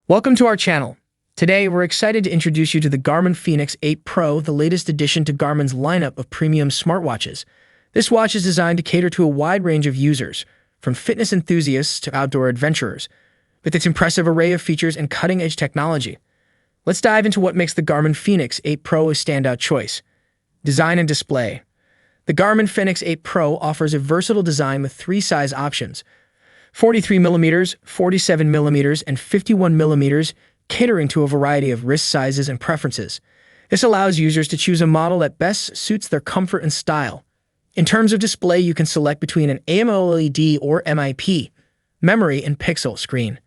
Welcome to our channel. Today, we're excited to introduce you to the Garmin Fenix 8 Pro, the latest addition to Garmin's lineup of premium smartwatches. This watch is designed to cater to a wide range of users, from fitness enthusiasts to outdoor adventurers, with its impressive array of features and cutting-edge technology. Let's dive into what makes the Garmin Fenix 8 Pro a standout choice. Design and display. The Garmin Fenix 8 Pro offers a versatile design with three size options: 43mm, 47mm, and 51mm, catering to a variety of wrist sizes and preferences. This allows users to choose a model that best suits their comfort and style. In terms of display, you can select between an AMOLED or MIP, memory and pixel screen.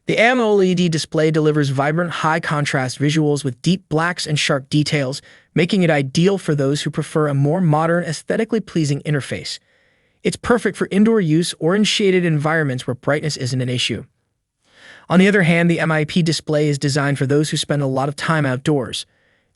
The AMOLED display delivers vibrant, high-contrast visuals with deep blacks and sharp details, making it ideal for those who prefer a more modern, aesthetically pleasing interface. It's perfect for indoor use or in shaded environments where brightness isn't an issue. On the other hand, the MIP display is designed for those who spend a lot of time outdoors.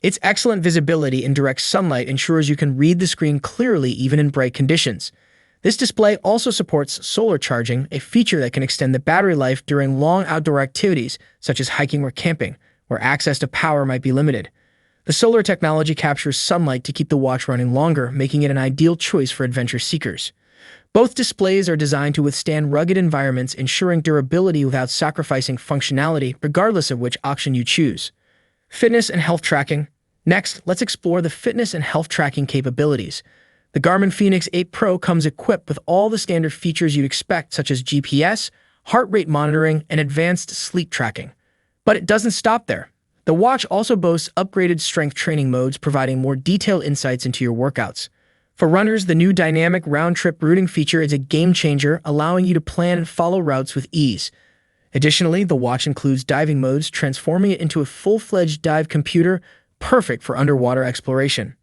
Its excellent visibility in direct sunlight ensures you can read the screen clearly even in bright conditions. This display also supports solar charging, a feature that can extend the battery life during long outdoor activities such as hiking or camping, where access to power might be limited. The solar technology captures sunlight to keep the watch running longer, making it an ideal choice for adventure seekers. Both displays are designed to withstand rugged environments, ensuring durability without sacrificing functionality, regardless of which option you choose. Fitness and health tracking. Next, let's explore the fitness and health tracking capabilities. The Garmin Fenix 8 Pro comes equipped with all the standard features you'd expect, such as GPS, heart rate monitoring, and advanced sleep tracking. But it doesn't stop there. The watch also boasts upgraded strength training modes, providing more detailed insights into your workouts. For runners, the new dynamic round-trip routing feature is a game-changer, allowing you to plan and follow routes with ease. Additionally, the watch includes diving modes, transforming it into a full-fledged dive computer, perfect for underwater exploration.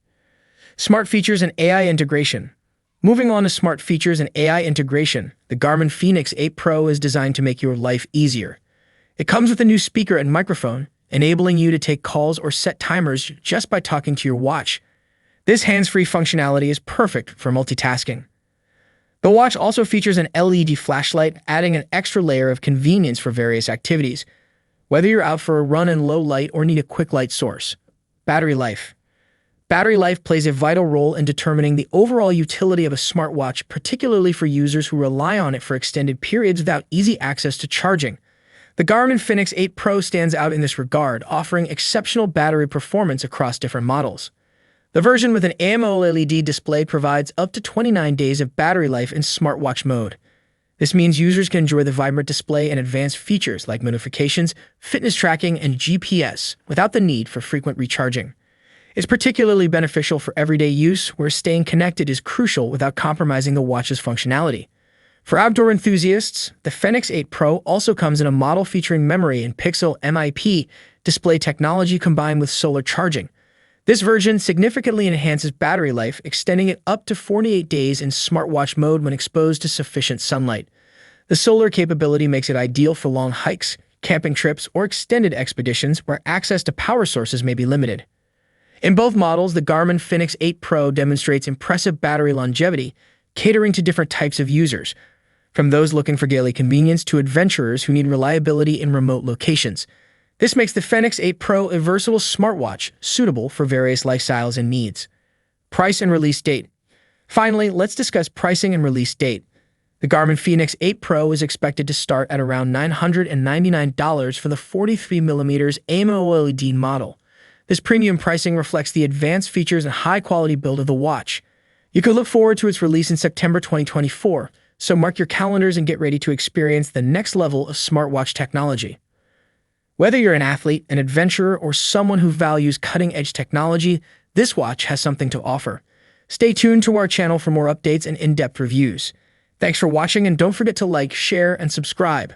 Smart features and AI integration. Moving on to smart features and AI integration, the Garmin Fenix 8 Pro is designed to make your life easier. It comes with a new speaker and microphone, enabling you to take calls or set timers just by talking to your watch. This hands-free functionality is perfect for multitasking. The watch also features an LED flashlight, adding an extra layer of convenience for various activities, whether you're out for a run in low light or need a quick light source. Battery life. Battery life plays a vital role in determining the overall utility of a smartwatch, particularly for users who rely on it for extended periods without easy access to charging. The Garmin Fenix 8 Pro stands out in this regard, offering exceptional battery performance across different models. The version with an AMOLED display provides up to 29 days of battery life in smartwatch mode. This means users can enjoy the vibrant display and advanced features like notifications, fitness tracking, and GPS without the need for frequent recharging. It's particularly beneficial for everyday use, where staying connected is crucial without compromising the watch's functionality. For outdoor enthusiasts, the Fenix 8 Pro also comes in a model featuring memory and pixel MIP display technology combined with solar charging. This version significantly enhances battery life, extending it up to 48 days in smartwatch mode when exposed to sufficient sunlight. The solar capability makes it ideal for long hikes, camping trips, or extended expeditions where access to power sources may be limited. In both models, the Garmin Fenix 8 Pro demonstrates impressive battery longevity, catering to different types of users, from those looking for daily convenience to adventurers who need reliability in remote locations. This makes the Fenix 8 Pro a versatile smartwatch suitable for various lifestyles and needs. Price and release date. Finally, let's discuss pricing and release date. The Garmin Fenix 8 Pro is expected to start at around $999 for the 43mm AMOLED model. This premium pricing reflects the advanced features and high-quality build of the watch. You could look forward to its release in September 2024, so mark your calendars and get ready to experience the next level of smartwatch technology. Whether you're an athlete, an adventurer, or someone who values cutting-edge technology, this watch has something to offer. Stay tuned to our channel for more updates and in-depth reviews. Thanks for watching, and don't forget to like, share, and subscribe.